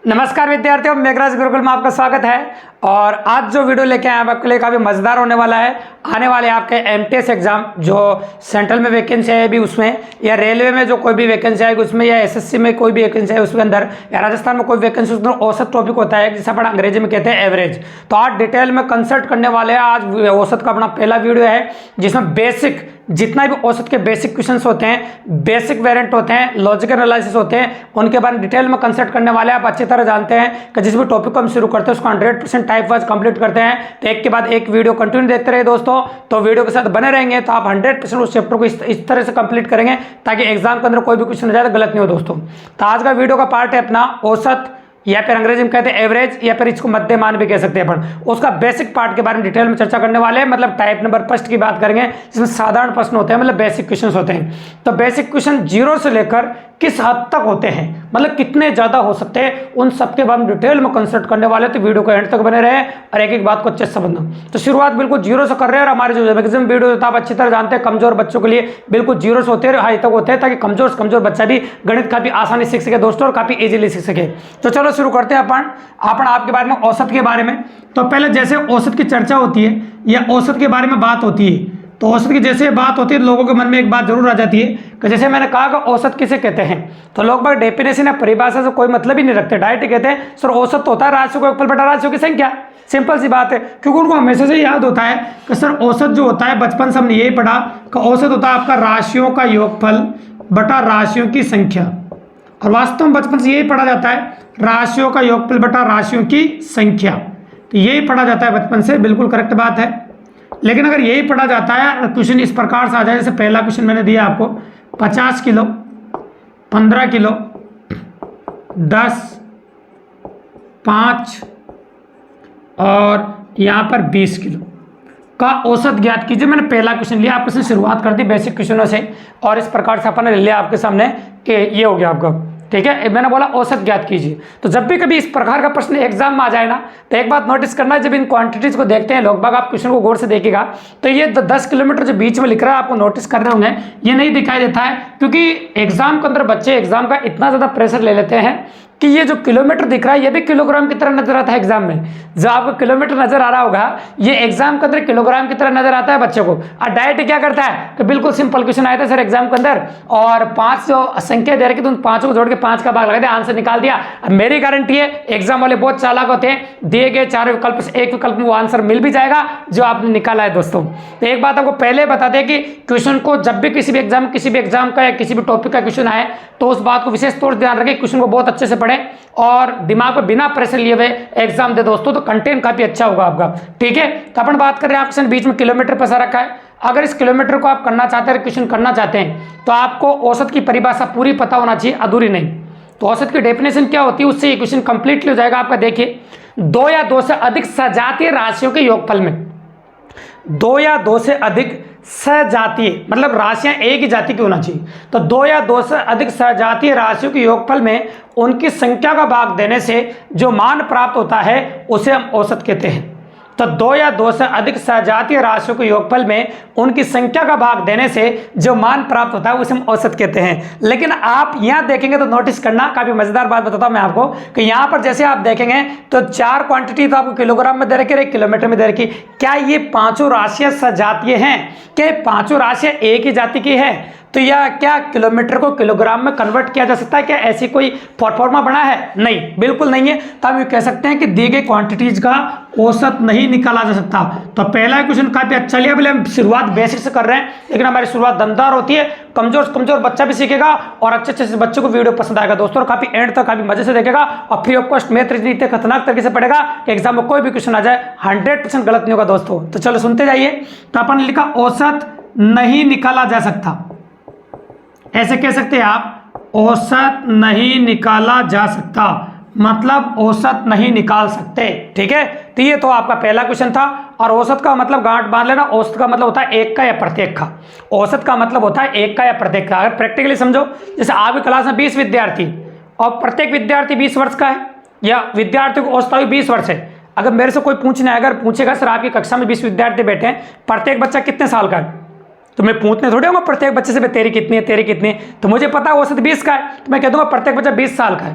नमस्कार विद्यार्थियों, मेघराज गुरुकुल में आपका स्वागत है। और आज जो वीडियो लेके आए हैं आपके लिए काफ़ी मज़ेदार होने वाला है। आने वाले आपके एमटीएस एग्जाम जो सेंट्रल में वैकेंसी है भी उसमें, या रेलवे में जो कोई भी वैकेंसी आएगी उसमें, या एसएससी में कोई भी वैकेंसी है उसके अंदर, या राजस्थान में कोई वैकेंसी उसमें औसत टॉपिक होता है जिसे अपन अंग्रेजी में कहते हैं एवरेज। तो आज डिटेल में कंसल्ट करने वाले हैं। आज औसत का अपना पहला वीडियो है जिसमें बेसिक जितना भी औसत के बेसिक क्वेश्चंस होते हैं, बेसिक वेरिएंट होते हैं, लॉजिकल एनालिसिस होते हैं, उनके बारे में डिटेल में कंसल्ट करने वाले आप अच्छी तरह जानते हैं कि जिस भी टॉपिक को हम शुरू करते हैं उसको 100% टाइप वाइज कंप्लीट करते हैं। तो एक के बाद एक वीडियो कंटिन्यू देखते रहे दोस्तों, तो वीडियो के साथ बने रहेंगे तो आप 100% उस चैप्टर को इस तरह से कंप्लीट करेंगे ताकि एग्जाम के अंदर कोई भी क्वेश्चन हो जाए तो गलत नहीं हो दोस्तों। तो आज का वीडियो का पार्ट है अपना औसत, या फिर अंग्रेजी में कहते हैं एवरेज, या फिर इसको मध्यमान भी कह सकते हैं अपन। उसका बेसिक पार्ट के बारे में डिटेल में चर्चा करने वाले हैं। मतलब टाइप नंबर फर्स्ट की बात करेंगे जिसमें साधारण प्रश्न होते हैं, मतलब बेसिक क्वेश्चंस होते हैं। तो बेसिक क्वेश्चन 0 से लेकर किस हद तक होते हैं, मतलब कितने ज्यादा हो सकते हैं, उन सबके बारे में डिटेल में कंसल्ट करने वाले। तो वीडियो को एंड तक बने रहे और एक एक बात को अच्छे से समझना। तो शुरुआत बिल्कुल 0 से कर रहे हैं। और हमारे जो मैक्सिमम वीडियो आप अच्छी तरह जानते हैं कमजोर बच्चों के लिए बिल्कुल 0 से होते हैं, हाई तक होते हैं, ताकि कमजोर बच्चा भी गणित काफी आसानी सीख सके दोस्तों, और काफी इजीली सीख सके। तो चलो शुरू करते हैं अपन आपके बारे में औसत के बारे में। तो पहले जैसे औसत की चर्चा होती है या औसत के बारे में बात होती है, तो औसत की जैसे बात होती है लोगों के मन में एक बात जरूर आ जाती है कि जैसे मैंने कहा कि औसत किसे कहते हैं, तो लोग बाग डेफिनेशन या परिभाषा से कोई मतलब ही नहीं रखते, डायरेक्ट कहते हैं सर औसत होता है राशियों का योगफल बटा राशियों की संख्या। सिंपल सी बात है, क्योंकि उनको हमेशा से याद होता है कि सर औसत जो होता है, बचपन से हमने यही पढ़ा कि औसत होता है आपका राशियों का योगफल बटा राशियों की संख्या। और वास्तव में बचपन से यही पढ़ा जाता है, राशियों का योगफल बटा राशियों की संख्या। तो यही पढ़ा जाता है बचपन से, बिल्कुल करेक्ट बात है। लेकिन अगर यही पढ़ा जाता है, क्वेश्चन इस प्रकार से आ जाए, जैसे पहला क्वेश्चन मैंने दिया आपको 50 किलो, 15 किलो, 10, 5 और यहाँ पर 20 किलो का औसत ज्ञात कीजिए। मैंने पहला क्वेश्चन लिया, आपको शुरुआत कर दी बेसिक क्वेश्चनों से, और इस प्रकार से अपन ने लिया आपके सामने कि ये हो गया आपका, ठीक है। मैंने बोला औसत ज्ञात कीजिए। तो जब भी कभी इस प्रकार का प्रश्न एग्जाम में आ जाए ना, तो एक बात नोटिस करना, जब इन क्वांटिटीज को देखते हैं लोग बाग, आप क्वेश्चन को गौर से देखिएगा तो ये 10 किलोमीटर जो बीच में लिख रहा है आपको नोटिस कर रहे होंगे, ये नहीं दिखाई देता है, क्योंकि एग्जाम के अंदर बच्चे एग्जाम का इतना ज्यादा प्रेशर ले लेते हैं कि ये जो किलोमीटर दिख रहा है ये भी किलोग्राम की तरह नजर आता है एग्जाम में। जो आपको किलोमीटर नजर आ रहा होगा ये एग्जाम के अंदर किलोग्राम की तरह नजर आता है बच्चों को। और डायरेक्ट क्या करता है कि बिल्कुल सिंपल क्वेश्चन आया था सर एग्जाम के अंदर, और 5 जो संख्या दे रखी, तो उन 5 को जोड़ के 5 का भाग लगा दिया, आंसर निकाल दिया। अब मेरी गारंटी है एग्जाम वाले बहुत चालाक होते हैं, दिए गए 4 विकल्प से एक विकल्प में वो आंसर मिल भी जाएगा जो आपने निकाला है दोस्तों। तो एक बात आपको पहले बता दें कि क्वेश्चन को जब भी किसी भी एग्जाम का या किसी भी टॉपिक का क्वेश्चन आए तो उस बात को विशेष तौर से ध्यान रखें, क्वेश्चन को बहुत अच्छे से पढ़ें और दिमाग पर बिना प्रेशर लिए हुए एग्जाम दे दोस्तों, तो कंटेंट काफी अच्छा होगा आपका, ठीक है। तो अपन बात कर रहे हैं, आपसे बीच में किलोमीटर पैसा रखा है। अगर इस किलोमीटर को आप करना चाहते हैं, क्वेश्चन करना चाहते हैं, तो आपको औसत की परिभाषा पूरी पता होना चाहिए, अधूरी नहीं। तो औसत की डेफिनेशन क्या होती है, उससे ये क्वेश्चन कंप्लीटली हो जाएगा आपका। देखिए 2 या 2 से अधिक सजातीय राशियों के योगफल में, 2 या 2 से अधिक सजातीय मतलब राशियां एक ही जाति की होना चाहिए, तो 2 या 2 से अधिक सजातीय राशियों के योगफल में उनकी संख्या का भाग देने से जो मान प्राप्त होता है उसे हम औसत कहते हैं। तो 2 या 2 से अधिक सजातीय राशियों के योगफल में उनकी संख्या का भाग देने से जो मान प्राप्त होता है उसे हम औसत कहते हैं। लेकिन आप यहां देखेंगे तो नोटिस करना, काफी मजेदार बात बताता हूं मैं आपको कि यहां पर जैसे आप देखेंगे तो 4 क्वांटिटी तो आपको किलोग्राम में दे रखी है, 1 किलोमीटर में दे रखी। क्या ये 5 राशियां सजातीय हैं? क्या 5 राशियां एक ही जाति की है? तो यह क्या किलोमीटर को किलोग्राम में कन्वर्ट किया जा सकता है? क्या ऐसी कोई फॉर्मूला बना है? नहीं, बिल्कुल नहीं है। तो हम ये कह सकते हैं कि दिए गए क्वांटिटीज का औसत नहीं निकाला जा सकता। तो पहला क्वेश्चन काफी अच्छा लिया, भले हम शुरुआत बेसिक से कर रहे हैं, लेकिन हमारी शुरुआत दमदार होती है, कमजोर बच्चा भी सीखेगा और अच्छे से बच्चों को वीडियो पसंद आएगा दोस्तों, और काफी एंड तक काफी मजे से देखेगा और free of cost math reasoning इतने खतरनाक तरीके से पढ़ेगा कि एग्जाम में कोई भी क्वेश्चन आ जाए 100% गलत नहीं होगा दोस्तों। तो चलो सुनते जाइए। तो अपन ने लिखा औसत नहीं निकाला जा सकता, ऐसे कह सकते हैं आप, औसत नहीं निकाला जा सकता, मतलब औसत नहीं निकाल सकते, ठीक है। तो ये तो आपका पहला क्वेश्चन था। और औसत का मतलब गांठ बांध लेना, औसत का मतलब होता है एक का या प्रत्येक का, औसत का मतलब होता है एक का या प्रत्येक का। अगर प्रैक्टिकली समझो, जैसे आपकी क्लास में 20 विद्यार्थी और प्रत्येक विद्यार्थी 20 वर्ष का है, या विद्यार्थी को औसत आयु 20 वर्ष है। अगर मेरे से कोई पूछने अगर पूछेगा सर आपकी कक्षा में 20 विद्यार्थी बैठे हैं, प्रत्येक बच्चा कितने साल का है, तो मैं पूछने थोड़े होगा प्रत्येक बच्चे से तेरी कितनी है, तेरी कितनी है, तो मुझे पता है औसत 20 का है, तो मैं कह दूंगा प्रत्येक बच्चा 20 साल का है।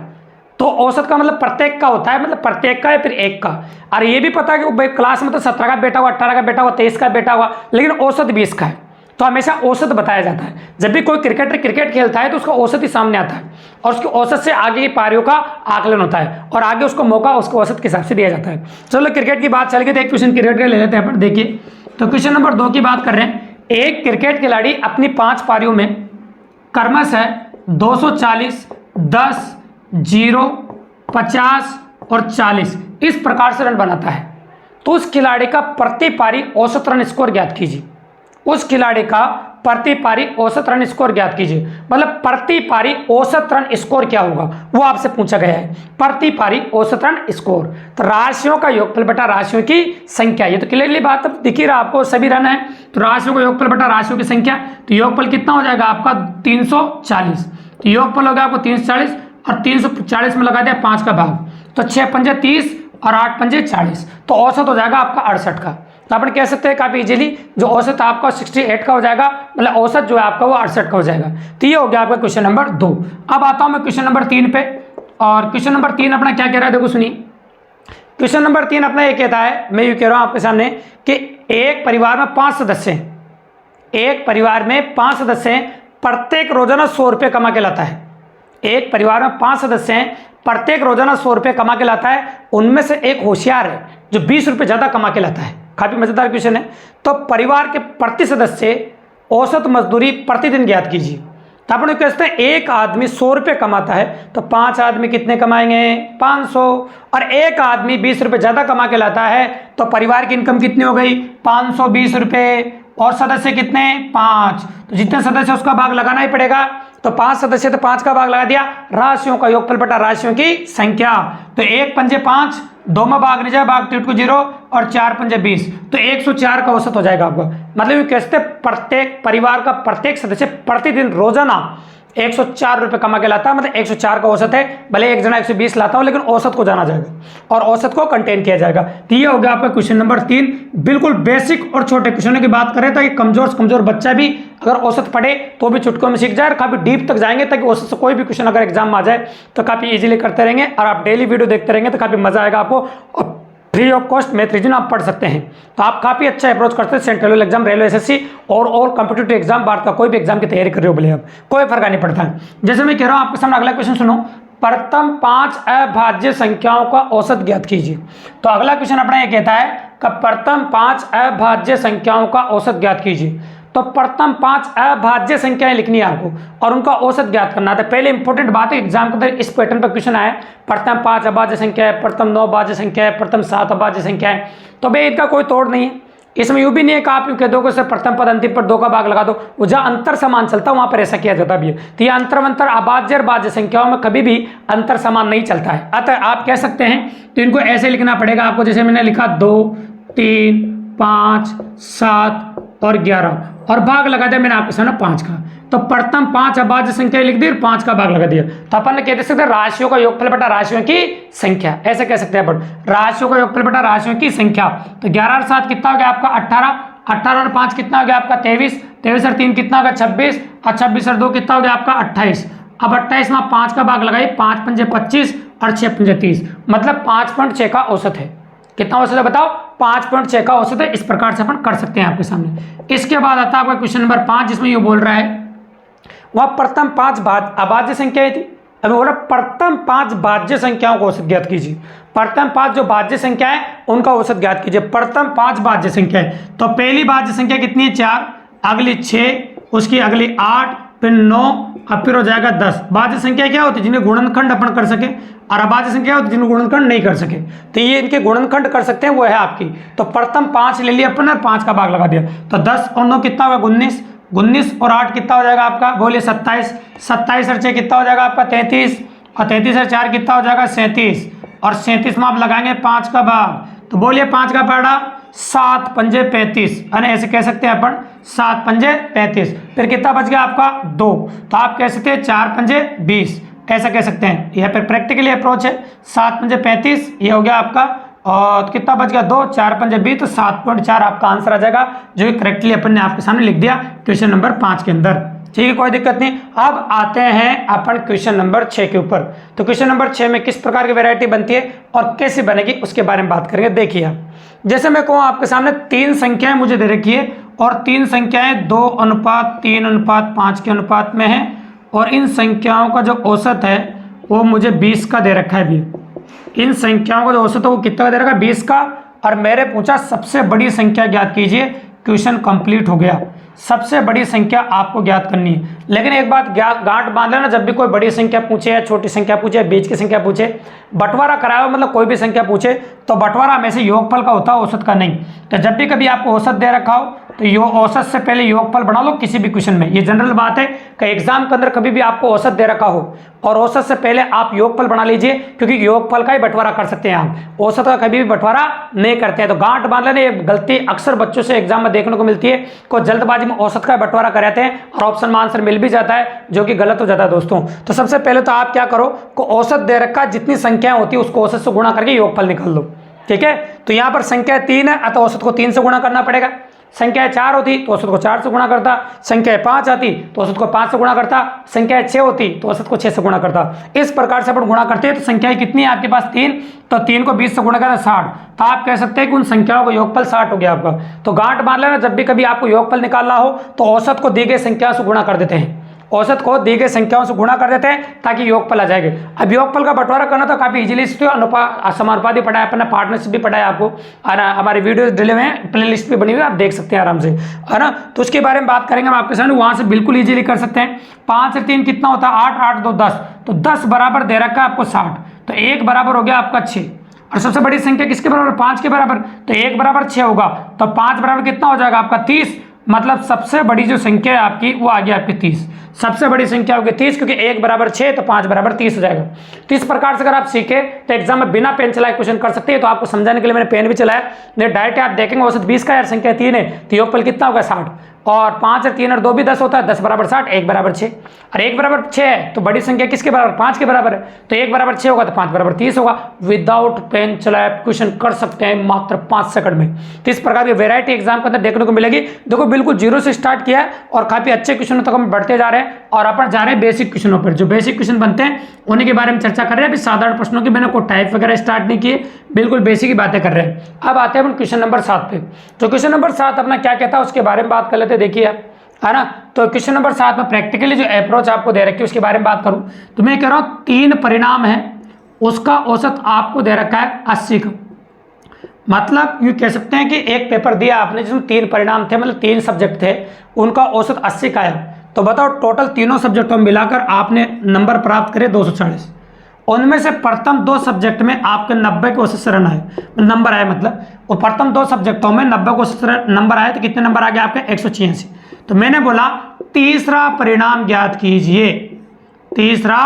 तो औसत का मतलब प्रत्येक का होता है, मतलब प्रत्येक का या फिर एक का। और ये भी पता है कि भाई क्लास में तो 17 का बेटा हुआ, 18 का बेटा हुआ, 23 का बेटा हुआ, लेकिन औसत 20 का है। तो हमेशा औसत बताया जाता है। जब भी कोई क्रिकेटर क्रिकेट खेलता है तो उसका औसत ही सामने आता है और उसकी औसत से आगे की पारियों का आकलन होता है और आगे उसको मौका उसको औसत के हिसाब से दिया जाता है। चलो क्रिकेट की बात चल गई तो एक क्वेश्चन क्रिकेट का ले लेते हैं अपन। देखिए तो क्वेश्चन नंबर 2 की बात कर रहे हैं। एक क्रिकेट खिलाड़ी अपनी 5 पारियों में क्रमशः 240, 10, 0, 50 और 40 इस प्रकार से रन बनाता है। तो उस खिलाड़ी का प्रति पारी औसत रन स्कोर ज्ञात कीजिए। उस खिलाड़ी का प्रति पारी औसत रन स्कोर ज्ञात कीजिए, मतलब प्रति पारी औसत रन स्कोर क्या होगा वो आपसे पूछा गया है। प्रति पारी औसत रन स्कोर, तो राशियों का योगफल बटा राशियों की संख्या, ये तो क्लियरली बात दिख ही रहा आपको, सभी रन है तो राशियों का योगफल बटा राशियों की संख्या। तो योगफल कितना हो जाएगा आपका 340, तो योगफल हो गया आपको 340 और 340 में लगा दिया 5 का भाग, तो 6 पंजे 30 और 8 पंजे 40, तो औसत हो जाएगा आपका 68 का। तो अपन कह सकते हैं काफी इजीली जो औसत आपका 68 का हो जाएगा, मतलब औसत जो है आपका वो 68 का हो जाएगा। तो ये हो गया आपका क्वेश्चन नंबर 2। अब आता हूं मैं क्वेश्चन नंबर 3 पे, और क्वेश्चन नंबर 3 अपना क्या कह रहा है देखो सुनिए। क्वेश्चन नंबर 3 अपना ये कहता है, मैं ये कह रहा हूं आपके सामने कि एक परिवार में 5 सदस्य हैं, एक परिवार में 5 सदस्य हैं, प्रत्येक रोजाना 100 रुपये कमा के लाता है। एक परिवार में 5 सदस्य हैं, प्रत्येक रोजाना 100 रुपये कमा के लाता है। उनमें से एक होशियार है जो 20 रुपये ज्यादा कमा के लाता है। काफी मजेदार क्वेश्चन है। तो परिवार के प्रति सदस्य औसत मजदूरी प्रतिदिन ज्ञात कीजिए। तो अपन कहते हैं एक आदमी 100 रुपये कमाता है तो 5 आदमी कितने कमाएंगे 500, और एक आदमी 20 रुपये ज्यादा कमा के लाता है तो परिवार की इनकम कितनी हो गई 520 रुपये, और सदस्य कितने 5, तो जितने सदस्य उसका भाग लगाना ही पड़ेगा। तो 5 सदस्य तो 5 का भाग लगा दिया, राशियों का योगफल बटा राशियों की संख्या। तो 1 पंजे 5, 2 में भाग नहीं जाए, भाग टिट को 0 और 4 पंजे 20, तो 104 का औसत हो जाएगा आपका। मतलब ये कैसे प्रत्येक परिवार का प्रत्येक सदस्य प्रतिदिन रोजाना 104 रुपये कमा के लाता है, मतलब 104 का औसत है। भले एक जना 120 लाता हो लेकिन औसत को जाना जाएगा और औसत को कंटेन किया जाएगा। तो ये हो गया आपका क्वेश्चन नंबर 3। बिल्कुल बेसिक और छोटे क्वेश्चनों की बात करें ताकि कमजोर से कमजोर बच्चा भी अगर औसत पढ़े तो भी चुटकों में सीख जाए, और काफी डीप तक जाएंगे ताकि औसत से कोई भी क्वेश्चन अगर एग्जाम में आ जाए तो काफी इजीली करते रहेंगे। और आप डेली वीडियो देखते रहेंगे तो काफी मजा आएगा आपको। Free of cost math reason आप पढ़ सकते हैं, तो आप काफी अच्छा अप्रोच करते हैं central level exam, railway SSC और कॉम्पिटिटिव एग्जाम, भारत का कोई भी एग्जाम की तैयारी कर रहे हो बोले आप, कोई फर्क नहीं पड़ता है। जैसे मैं कह रहा हूं आपके सामने अगला क्वेश्चन सुनो, प्रथम 5 अभाज्य संख्याओं का औसत ज्ञात कीजिए। तो अगला क्वेश्चन अपना ये कहता है कि प्रथम 5 अभाज्य संख्याओं का औसत ज्ञात कीजिए। तो प्रथम 5 अभाज्य संख्याएं लिखनी है आपको और उनका औसत ज्ञात करना था। पहले इंपॉर्टेंट बात है, एग्जाम के अंदर इस पैटर्न पर क्वेश्चन आया, प्रथम 5 अभाज्य संख्या है, प्रथम 9 अभाज्य संख्या है, प्रथम 7 अभाज्य संख्या है। तो भाई इनका कोई तोड़ नहीं है, इसमें यूं भी नहीं है कि आप यूं कह दो कि प्रथम पद अंतिम पर 2 का भाग लगा दो, वो जहां अंतर समान चलता है वहां पर ऐसा किया जाता भी है। तो ये अंतर अभाज्य और भाज्य संख्याओं में कभी भी अंतर समान नहीं चलता है। अतः आप कह सकते हैं तो इनको ऐसे लिखना पड़ेगा आपको, जैसे मैंने लिखा 2, 3, 5, 7 और 11 और भाग लगा दिया मैंने आपके सामने 5 का। तो प्रथम 5 अभाज्य संख्या लिख दी और 5 का भाग लगा दिया। तो अपन कह सकते हैं राशियों का योगफल बटा राशियों की संख्या, ऐसे कह सकते हैं अपन, राशियों का योगफल बटा राशियों की संख्या। तो 11 और 7 कितना हो गया आपका 18, 18 और 5 कितना हो गया आपका 23, 23 और 3 कितना हो गया 26, और 26 और 2 कितना हो गया आपका 28। अब 28 में 5 का भाग लगाइए, 5 पंजे 25 और 6 पंजे 30, मतलब 5.6 का औसत है। कितना औसत है बताओ 5.6 का औसत है। इस प्रकार से अपन कर सकते हैं आपके सामने। इसके बाद आता है आपका क्वेश्चन नंबर 5, जिसमें ये बोल रहा है वह प्रथम 5 अभाज्य संख्याएं थी, अब बोल रहा प्रथम 5 भाज्य संख्याओं का औसत ज्ञात कीजिए। प्रथम 5 जो भाज्य संख्या है उनका औसत ज्ञात कीजिए। प्रथम 5 भाज्य संख्या है, तो पहली भाज्य संख्या कितनी है 4, अगली 6, उसकी अगली 8, फिर 9 और फिर हो जाएगा 10। भाज्य संख्या क्या होती है जिन्हें गुणनखंड अपन कर सके, और अभाज्य संख्या होती है जिन्हें गुणनखंड नहीं कर सके। तो ये इनके गुणनखंड कर सकते हैं, वो है आपकी। तो प्रथम 5 ले लिया अपन और 5 का भाग लगा दिया, तो 10 और 9 कितना होगा 19, 19 और 8 कितना हो जाएगा आपका बोलिए 27, 27 और 6 कितना हो जाएगा आपका 33, और 33 और 4 कितना हो जाएगा 37, और 37 में आप लगाएंगे 5 का भाग, तो बोलिए 5 का पड़ा 7 पंजे 35, यानी ऐसे कह सकते हैं अपन 7 पंजे 35। फिर कितना बच गया आपका 2, तो आप कह सकते हैं 4 पंजे 20, ऐसा कह सकते हैं। यह फिर प्रैक्टिकली अप्रोच है। 7 पंजे 35 ये हो गया आपका, और कितना बच गया 2, 4 पंजे 20, तो 7.4 आपका आंसर आ जाएगा, जो कि करेक्टली अपन ने आपके सामने लिख दिया क्वेश्चन नंबर 5 के अंदर। ठीक है, कोई दिक्कत नहीं। अब आते हैं अपन क्वेश्चन नंबर 6 के ऊपर। तो क्वेश्चन नंबर 6 में किस प्रकार की वैरायटी बनती है और कैसे बनेगी उसके बारे में बात करेंगे। देखिए आप, जैसे मैं कहूँ आपके सामने 3 संख्याएं मुझे दे रखी है और 3 संख्याएं 2:3:5 के अनुपात में है और इन संख्याओं का जो औसत है वो मुझे 20 का दे रखा है। भी इन संख्याओं का जो औसत है वो कितना का दे रखा है, 20 का। और मेरे पूछा सबसे बड़ी संख्या ज्ञात कीजिए। क्वेश्चन कंप्लीट हो गया। सबसे बड़ी संख्या आपको ज्ञात करनी है। लेकिन एक बात गांठ बांध लेना, जब भी कोई बड़ी संख्या पूछे या छोटी संख्या पूछे या बीच की संख्या पूछे, बंटवारा कराया मतलब कोई भी संख्या पूछे तो बंटवारा हमेशा योगफल का होता है, औसत का नहीं। तो जब भी कभी आपको औसत दे रखा हो तो औसत से पहले योगफल बना लो किसी भी क्वेश्चन में। ये जनरल बात है कि एग्जाम के अंदर कभी भी आपको औसत दे रखा हो और औसत से पहले आप योगफल बना लीजिए, क्योंकि योगफल का ही बंटवारा कर सकते हैं आप, औसत का कभी भी बंटवारा नहीं करते हैं। तो गांठ बांध लेने, ये गलती अक्सर बच्चों से एग्जाम में देखने को मिलती है, को जल्दबाजी में औसत का बंटवारा कराते हैं और ऑप्शन में आंसर मिल भी जाता है, जो कि गलत हो जाता है दोस्तों। तो सबसे पहले तो आप क्या करो, को औसत दे रखा, जितनी संख्याएं होती है उसको औसत से गुणा करके योगफल निकाल लो। ठीक है, तो यहाँ पर संख्या 3 है अतः औसत को 3 से गुणा करना पड़ेगा। संख्या 4 होती तो औसत को 4 से गुणा करता। संख्या 5 आती तो औसत को 5 से गुणा करता। संख्या 6 होती तो औसत को 6 से गुणा करता। इस प्रकार से अपन गुणा करते हैं। तो संख्याएं कितनी है आपके पास, 3, तो 3 को 20 से गुणा करना 60। तो आप कह सकते हैं कि उन संख्याओं का योगफल 60 हो गया आपका। तो गांठ बांध लेना, जब भी कभी आपको योगफल निकालना हो तो औसत को दी गई संख्या से गुणा कर देते हैं, औसत को दी गई संख्याओं से गुणा कर देते हैं ताकि योगफल आ जाएगा। अब योगफल का बंटवारा करना तो काफी इजीली, समानुपाती पढ़ाया अपन ने, पार्टनरशिप भी पढ़ाया आपको, है ना। हमारे वीडियोस डिले में प्ले लिस्ट भी बनी हुई है, आप देख सकते हैं आराम से, है ना। तो उसके बारे में बात करेंगे हम आपके सामने, वहां से बिल्कुल इजीली कर सकते हैं। 5 और 3 कितना होता है, 8, 8 2 10, तो 10 बराबर दे रखा है आपको 60, तो 1 बराबर हो गया आपका 6। और सबसे बड़ी संख्या किसके बराबर, 5 के बराबर, तो 1 बराबर 6 होगा, तो 5 बराबर कितना हो जाएगा आपका 30। मतलब सबसे बड़ी जो संख्या है आपकी वो आ गई आपकी 30। सबसे बड़ी संख्या होगी 30, क्योंकि 1 बराबर 6 तो 5 बराबर 30 हो जाएगा। तो इस प्रकार से अगर आप सीखे तो एग्जाम में बिना पेन चलाए क्वेश्चन कर सकते हैं। तो आपको समझाने के लिए मैंने पेन भी चलाया, नहीं डायरेक्ट आप देखेंगे औसत 20 का यार, संख्या 3 है तो योगफल कितना होगा 60, और 5 और 3 और 2 भी 10 होता है, 10 बराबर 60, 1 बराबर 6, और 1 बराबर 6 है तो बड़ी संख्या किसके बराबर, 5 के बराबर है, तो 1 बराबर 6 होगा तो 5 बराबर 30 होगा। विदाउट पेन चलाए क्वेश्चन कर सकते हैं मात्र 5 सेकंड में। तो इस प्रकार की वेरायटी एग्जाम के अंदर देखने को मिलेगी। देखो बिल्कुल जीरो से स्टार्ट किया है और काफी अच्छे क्वेश्चनों तक हम बढ़ते जा रहे हैं, और अपन जा रहे हैं बेसिक क्वेश्चनों पर। जो बेसिक क्वेश्चन बनते हैं उन्हीं के बारे में चर्चा कर रहे हैं। अभी साधारण प्रश्नों की मैंने कोई टाइप वगैरह स्टार्ट नहीं किए, बिल्कुल बेसिक ही बातें कर रहे हैं। अब आते हैं अपन क्वेश्चन नंबर 7 पे। तो क्वेश्चन नंबर 7 अपना क्या कहता है उसके बारे में बात कर लेते हैं। देखिए आप, है ना। तो क्वेश्चन नंबर 7 में प्रैक्टिकली जो अप्रोच आपको दे रखी है उसके बारे में बात करूं तो मैं कह रहा हूं 3 परिणाम है, उसका औसत आपको दे रखा है 80 का। मतलब ये कह सकते हैं कि एक पेपर दिया आपने जिसमें 3 परिणाम थे, मतलब 3 सब्जेक्ट थे, उनका औसत 80 का है। तो बताओ टोटल तीनों सब्जेक्टों में मिलाकर आपने नंबर प्राप्त करे 240। उनमें से प्रथम 2 सब्जेक्ट में आपके 90 के औसत से रन आए, नंबर आए, मतलब वो प्रथम 2 सब्जेक्टों में 90 के औसत से नंबर आए तो कितने नंबर आ गए आपके 186। तो मैंने बोला तीसरा परिणाम ज्ञात कीजिए, तीसरा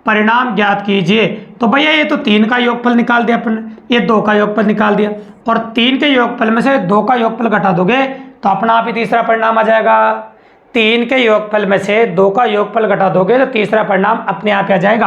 परिणाम ज्ञात कीजिए। तो भैया ये तो 3 का योगफल निकाल दिया अपन ने, ये 2 का योगफल निकाल दिया, और 3 के योगफल में से 2 का योगफल घटा दोगे तो अपना आप ही तीसरा परिणाम आ जाएगा। 3 के योगफल में से 2 का योगफल घटा दोगे तो तीसरा परिणाम अपने आप आ जाएगा,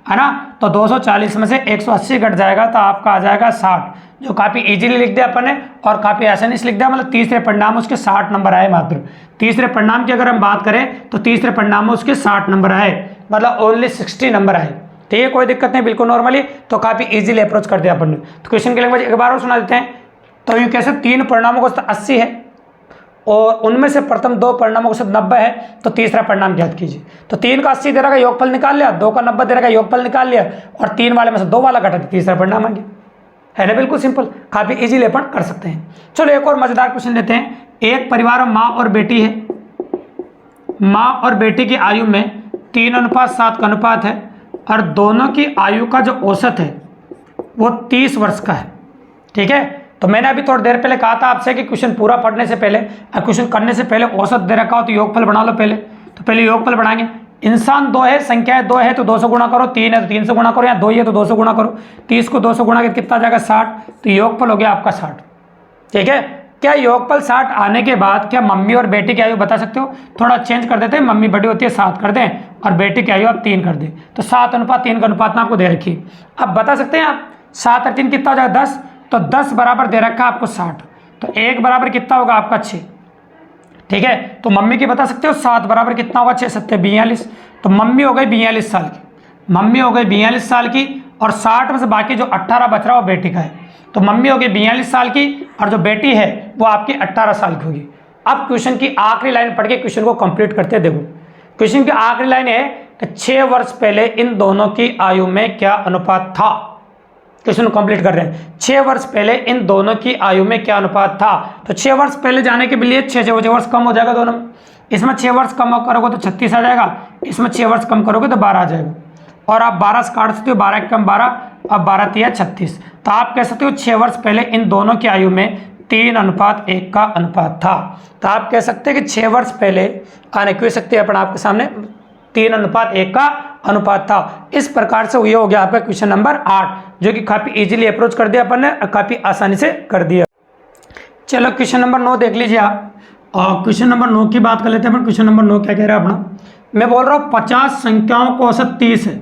है ना। तो 240 में से 180 घट जाएगा तो आपका आ जाएगा 60, जो काफ़ी इजीली लिख दिया अपन ने और काफ़ी आसानी से लिख दिया। मतलब तीसरे परिणाम उसके 60 नंबर आए मात्र। तीसरे परिणाम की अगर हम बात करें तो तीसरे परिणाम में उसके 60 नंबर आए, मतलब ओनली 60 नंबर आए। ठीक है, कोई दिक्कत नहीं, बिल्कुल नॉर्मली। तो काफ़ी इजीली अप्रोच कर दिया अपन ने। तो क्वेश्चन की लैंग्वेज एक बार और सुना देते हैं। तो यूँ कैसे 3 परिणामों का 80 है और उनमें से प्रथम 2 परिणामों को सब 90 है, तो तीसरा परिणाम ज्ञात कीजिए। तो 3 का 80 दे रहा का योगफल निकाल लिया, 2 का 90 दे रहा का योगफल निकाल लिया, और 3 वाले में से 2 वाला घटा दिया, तीसरा परिणाम आ गया। है ना, बिल्कुल सिंपल, काफी इजीली अपन कर सकते हैं। चलो एक और मजेदार क्वेश्चन लेते हैं। एक परिवार में माँ और बेटी है, माँ और बेटी की आयु में 3:7 का अनुपात है, और दोनों की आयु का जो औसत है वो 30 वर्ष का है। ठीक है, तो मैंने अभी थोड़ी देर पहले कहा था आपसे कि क्वेश्चन पूरा पढ़ने से पहले, क्वेश्चन करने से पहले औसत दे रखा हो तो योगफल बना लो पहले। तो पहले योगफल बनाएंगे। इंसान 2 है, संख्याएं 2 है तो 2 से गुणा करो, 3 है तो 3 से गुणा करो, या 2 ही है तो 2 से गुणा करो। 30 को 2 से गुणा करके कितना आ जाएगा 60, तो योगफल हो गया आपका 60। ठीक है, क्या योगफल 60 आने के बाद क्या मम्मी और बेटी की आयु बता सकते हो? थोड़ा चेंज कर देते हैं, मम्मी बड़ी होती है 7 कर दें और बेटी की आयु आप 3 कर दें, तो 7:3 का अनुपात में आपको दे रखी। अब बता सकते हैं आप 7 और 3 कितना हो जाएगा 10, तो 10 बराबर दे रखा आपको 60, तो 1 बराबर कितना होगा आपका 6। ठीक है, तो मम्मी की बता सकते हो 7 बराबर कितना होगा, 6 7 42। तो मम्मी हो गई 42 साल की, मम्मी हो गई 42 साल की, और 60 में से बाकी जो 18 बच रहा है वो बेटी का है। तो मम्मी हो गई 42 साल की और जो बेटी है वो आपकी 18 साल की होगी। अब क्वेश्चन की आखिरी लाइन पढ़ के क्वेश्चन को कंप्लीट करते हैं। देखो क्वेश्चन की आखिरी लाइन है कि 6 वर्ष पहले इन दोनों की आयु में क्या अनुपात था। क्वेश्चन कंप्लीट कर रहे हैं, 6 वर्ष पहले इन दोनों की आयु में क्या अनुपात था। तो 6 वर्ष पहले जाने के लिए 6 वर्ष कम हो जाएगा दोनों में, इसमें 6 वर्ष कम करोगे तो 36 आ जाएगा, इसमें 6 वर्ष कम करोगे तो 12 आ जाएगा, और आप 12 से काट सकते हो, 12 कम 12, अब 12 तिया 36। तो आप कह सकते हो 6 वर्ष पहले इन दोनों की आयु में 3:1 का अनुपात था। तो आप कह सकते हैं कि 6 वर्ष पहले आने कह सकते हैं अपन आपके सामने 3:1 का अनुपात था। इस प्रकार से ये हो गया आपका क्वेश्चन नंबर 8, जो कि काफ़ी इजीली अप्रोच कर दिया अपन ने, काफ़ी आसानी से कर दिया। चलो क्वेश्चन नंबर 9 देख लीजिए आप, और क्वेश्चन नंबर 9 की बात कर लेते हैं अपन। क्वेश्चन नंबर 9 क्या कह रहा है अपना, मैं बोल रहा हूँ 50 संख्याओं का औसत 30 है।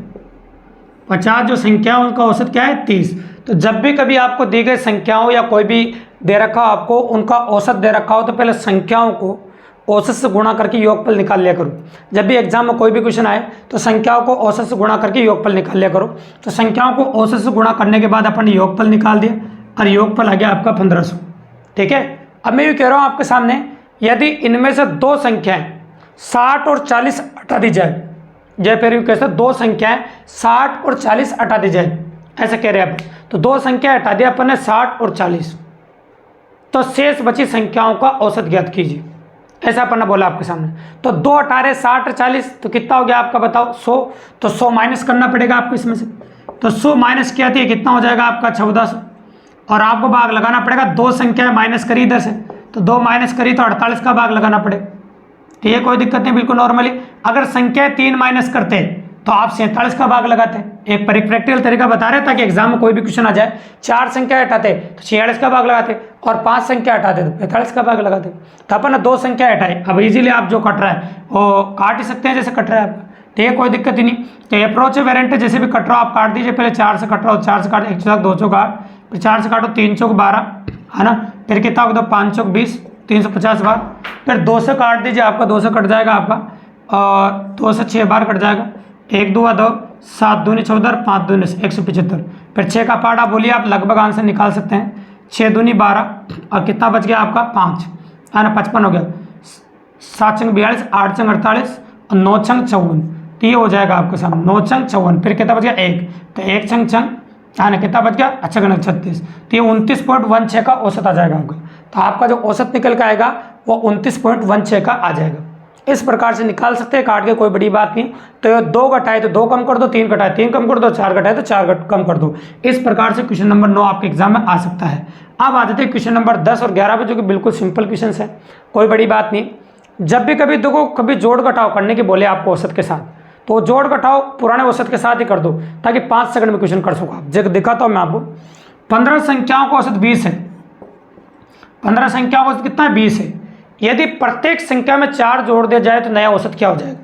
50 जो संख्या है उनका औसत क्या है, 30। तो जब भी कभी आपको दी गई संख्याओं या कोई भी दे रखा हो आपको, उनका औसत दे रखा हो, तो पहले संख्याओं को औसत से गुणा करके योगफल निकाल लिया करो। जब भी एग्जाम में कोई भी क्वेश्चन आए तो संख्याओं को औसत से गुणा करके योगफल निकाल लिया करो। तो संख्याओं को औसत से गुणा करने के बाद अपन ने योगफल निकाल दिया, और योगफल आ गया आपका 1500। ठीक है, अब मैं ये कह रहा हूँ आपके सामने, यदि इनमें से दो संख्याएं 60 और 40 हटा दी जाए, जय फिर यूँ कैसे दो संख्याएं 60 और 40 हटा दी जाए, ऐसा कह रहे हैं आप। तो दो संख्या हटा दिया अपन ने 60 और 40, तो शेष बची संख्याओं का औसत ज्ञात कीजिए, ऐसा अपन ने बोला आपके सामने। तो 2 18 60 और 40, तो कितना हो गया आपका बताओ, 100। तो 100 माइनस करना पड़ेगा आपको इसमें से, तो 100 माइनस किया था कितना हो जाएगा आपका 1400, और आपको भाग लगाना पड़ेगा, दो संख्या माइनस करी इधर से, तो 2 माइनस करी तो 48 का भाग लगाना पड़ेगा। ठीक है, कोई दिक्कत नहीं, बिल्कुल नॉर्मली। अगर संख्या 3 माइनस करते तो आप 47 का भाग लगाते। एक प्रैक्टिकल तरीका बता रहे ताकि एग्जाम में कोई भी क्वेश्चन आ जाए, 4 संख्या हटाते तो 46 का भाग लगाते, और 5 संख्या हटाते तो 45 का भाग लगाते। तो अपन ने 2 संख्या हटाए, अब इजीली आप जो कट रहा है वो काट ही सकते हैं जैसे कट रहा है आपका। ठीक है, कोई दिक्कत ही नहीं। तो अप्रोच है, वेरिएंट है, जैसे भी कट रहा हो आप काट दीजिए। पहले 4 से कट रहा हो, 4 से काटो 1 चौक 2 चौक 8, फिर 4 से काटो 3 चौक 12, है ना, फिर कितना होगा 5 चौक 20, 350 बार, फिर 2 से काट दीजिए, आपका 2 से कट जाएगा आपका, और 2 से 6 बार कट जाएगा, 1 2 2, 7 दूनी 14, 5 दूनी 175, फिर 6 का पार्ट आप बोलिए, आप लगभग आंसर निकाल सकते हैं। 6 दूनी 12, और कितना बच गया आपका 5, है ना, 55 हो गया। 7 छंग 42, 8 छंग 48, और 9 छंग 54, तो ये हो जाएगा आपके सामने 9 छंग 54। फिर कितना बच गया 1, तो 1 छंग छंग, है ना, कितना बच गया, अच्छा गणक 36, तो ये 29.16 का औसत आ जाएगा आपका। तो आपका जो औसत निकल के आएगा वो 29.16 का आ जाएगा। इस प्रकार से निकाल सकते हैं, काट के, कोई बड़ी बात नहीं। तो 2 घटाए तो 2 कम कर दो, 3 घटाए 3 कम कर दो, 4 घटाए तो 4 कम कर दो। इस प्रकार से क्वेश्चन नंबर 9 आपके एग्जाम में आ सकता है। अब आ जाते हैं क्वेश्चन नंबर 10 और 11 पे, जो कि बिल्कुल सिंपल क्वेश्चन है, कोई बड़ी बात नहीं। जब भी कभी देखो, कभी जोड़ घटाव करने की बोले आपको औसत के साथ, तो जोड़ घटाव पुराने औसत के साथ ही कर दो, ताकि 5 सेकंड में क्वेश्चन कर सको आप। जब दिखाता हूँ मैं आपको, 15 संख्याओं का औसत 20 है। 15 संख्याओं का औसत कितना है, 20 है। यदि प्रत्येक संख्या में 4 जोड़ दिया जाए तो नया औसत क्या हो जाएगा।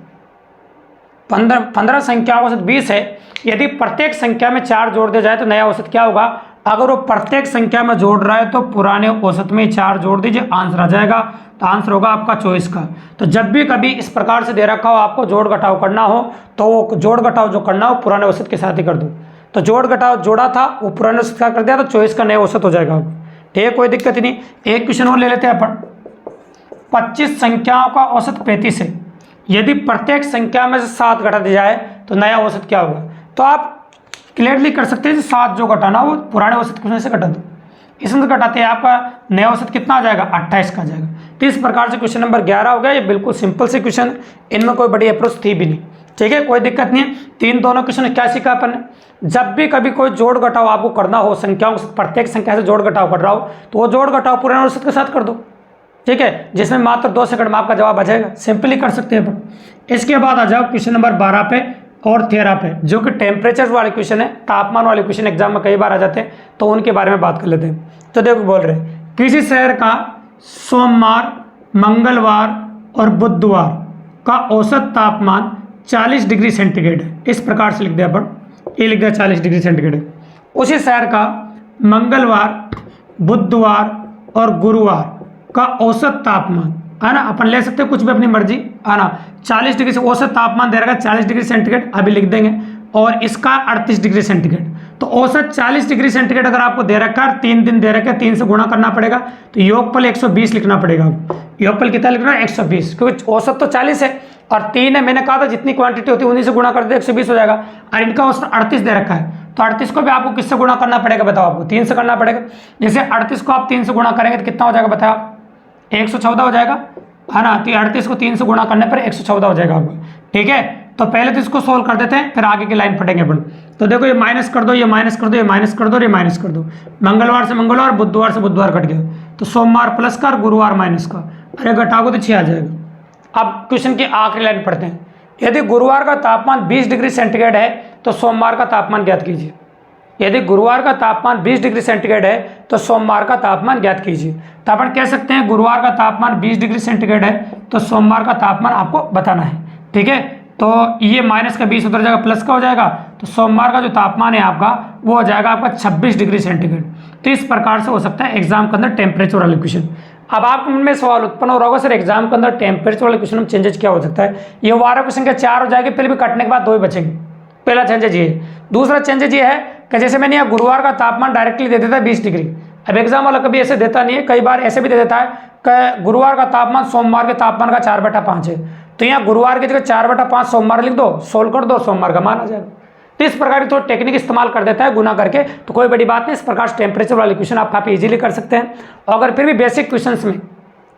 15 संख्याओं का औसत 20 है, यदि प्रत्येक संख्या में 4 जोड़ दिया जाए तो नया औसत क्या होगा। अगर वो प्रत्येक संख्या में जोड़ रहा है तो पुराने औसत में 4 जोड़ दीजिए, आंसर आ जाएगा। तो आंसर होगा आपका 24 का। तो जब भी कभी इस प्रकार से दे रखा हो आपको जोड़ घटाव करना हो, तो वो जोड़ घटाव जो करना हो पुराने औसत के साथ ही कर दो। तो जोड़ घटाव जोड़ा था वो पुराने औसत का कर दिया, तो 24 का नया औसत हो जाएगा। ठीक है, कोई दिक्कत नहीं। एक क्वेश्चन और ले लेते हैं अपन। 25 संख्याओं का औसत 35 है। यदि प्रत्येक संख्या में से 7 घटा दिया जाए तो नया औसत क्या होगा। तो आप क्लियरली कर सकते हैं, 7 जो घटाना वो पुराने औसत क्वेश्चन से घटा दो, इसमें से घटाते हैं आपका नया औसत कितना आ जाएगा, 28 का आ जाएगा। तो इस प्रकार से क्वेश्चन नंबर 11 हो गया। ये बिल्कुल सिंपल से क्वेश्चन, इनमें कोई बड़ी अप्रोच थी भी नहीं। ठीक है, कोई दिक्कत नहीं है। 3 दोनों क्वेश्चन क्या सीखा अपन ने, जब भी कभी कोई जोड़ घटाव आपको करना हो, संख्याओं प्रत्येक संख्या से जोड़ घटाव कर रहा हो, तो वो जोड़ घटाव पुराने औसत के साथ कर दो। ठीक है, जिसमें मात्र 2 सेकंड में आपका जवाब आ जाएगा। सिंपली कर सकते हैं अपन। इसके बाद आ जाओ क्वेश्चन नंबर 12 पे और 13 पे, जो कि टेम्परेचर वाले क्वेश्चन है, तापमान वाले क्वेश्चन एग्जाम में कई बार आ जाते हैं, तो उनके बारे में बात कर लेते हैं। तो देखो बोल रहे हैं, किसी शहर का सोमवार, मंगलवार और बुधवार का औसत तापमान 40 डिग्री सेंटीग्रेड है। इस प्रकार से लिख दिया अपन, ये लिख दिया 40 डिग्री सेंटीग्रेड है। उसी शहर का मंगलवार, बुधवार और गुरुवार का औसत तापमान है ना, अपन ले सकते हैं कुछ भी अपनी मर्जी, है ना। 40 डिग्री से औसत तापमान दे रखा है 40 डिग्री सेंटीग्रेड, अभी लिख देंगे, और इसका 38 डिग्री सेंटीग्रेड। तो औसत 40 डिग्री सेंटीग्रेड अगर आपको दे रखा है, 3 दिन दे रखे, 3 से गुणा करना पड़ेगा, तो योगफल 120 लिखना पड़ेगा। योगफल कितना लिखना है? 120, क्योंकि औसत तो 40 है और 3 है, मैंने कहा था जितनी क्वांटिटी होती है उन्हीं से गुणा कर दे 120 हो जाएगा, और इनका औसत 38 दे रखा है, तो 38 को भी आपको किससे गुणा करना पड़ेगा बताओ? आपको 3 से करना पड़ेगा। जैसे 38 को आप 3 से गुणा करेंगे तो कितना हो जाएगा बताओ? 114 हो जाएगा, है ना। तो 38 को 3 से गुणा करने पर 114 हो जाएगा आपको, ठीक है। तो पहले तो इसको सोल्व कर देते हैं, फिर आगे की लाइन पढ़ेंगे अपन। तो देखो ये माइनस कर दो, ये माइनस कर दो, ये माइनस कर दो, ये माइनस कर दो, मंगलवार से मंगलवार, बुधवार से बुधवार कट गया, तो सोमवार प्लस का और गुरुवार माइनस का, अरे घटाओगे तो 6 आ जाएगा। अब क्वेश्चन की आखिरी लाइन पढ़ते हैं। यदि गुरुवार का तापमान 20 डिग्री सेंटीग्रेड है तो सोमवार का तापमान ज्ञात कीजिए। यदि गुरुवार का तापमान 20 डिग्री सेंटीग्रेड है तो सोमवार का तापमान ज्ञात कीजिए। तो अपन कह सकते हैं गुरुवार का तापमान 20 डिग्री सेंटीग्रेड है तो सोमवार का तापमान आपको बताना है, ठीक है। तो ये माइनस का 20 उधर जाएगा, प्लस का हो जाएगा, तो सोमवार का जो तापमान है आपका वो हो जाएगा आपका 26 डिग्री सेंटीग्रेड। तो इस प्रकार से हो सकता है एग्जाम के अंदर टेम्परेचर वाले क्वेश्चन। अब आपके मन में सवाल उत्पन्न हो रहा होगा, सर एग्जाम के अंदर टेम्परेचर वाले क्वेश्चन में चेंजेस क्या हो सकता है? ये 12 क्वेश्चन के 4 हो जाएंगे, फिर भी कटने के बाद 2 ही बचेंगे। पहला चेंजेस ये है। दूसरा चेंजेस ये है कि जैसे मैंने यहाँ गुरुवार का तापमान डायरेक्टली दे देता है 20 डिग्री। अब एग्जाम वाला कभी ऐसे देता नहीं है, कई बार ऐसे भी दे देता है कि गुरुवार का तापमान सोमवार के तापमान का 4/5 है, तो यहाँ गुरुवार की जगह 4/5 सोमवार लिख दो, सोल्व कर दो, सोमवार का मान आ जाएगा। तो इस प्रकार की थोड़ी टेक्निक इस्तेमाल कर देता है गुना करके, तो कोई बड़ी बात नहीं। इस प्रकार से टेम्परेचर वाले क्वेश्चन आप काफी इजीली कर सकते हैं। और अगर फिर भी बेसिक क्वेश्चंस में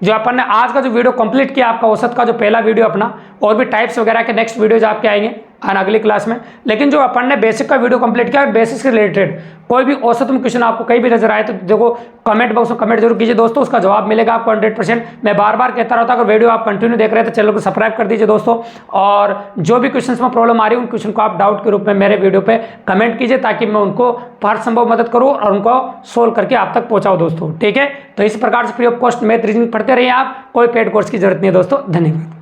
जो अपन ने आज का जो वीडियो कंप्लीट किया, आपका औसत का जो पहला वीडियो अपना, और भी टाइप्स वगैरह के नेक्स्ट वीडियोज आपके आएंगे अगली क्लास में, लेकिन जो अपन ने बेसिक का वीडियो कंप्लीट किया, बेसिक से रिलेटेड कोई भी औसत में क्वेश्चन आपको कहीं भी नजर आए तो देखो कमेंट बॉक्स में कमेंट जरूर कीजिए दोस्तों, उसका जवाब मिलेगा आपको 100%। मैं बार बार कहता रहता हूं, अगर वीडियो आप कंटिन्यू देख रहे हैं तो चैनल को सब्सक्राइब कर दीजिए दोस्तों, और जो भी क्वेश्चन में प्रॉब्लम आ रही है उन क्वेश्चन को आप डाउट के रूप में मेरे वीडियो पे कमेंट कीजिए, ताकि मैं उनको हर संभव मदद करूँ और उनको सोल्व करके आप तक पहुंचाऊं दोस्तों, ठीक है। तो इस प्रकार से free of cost math reasoning पढ़ते रहिए आप, कोई पेड कोर्स की जरूरत नहीं है दोस्तों। धन्यवाद।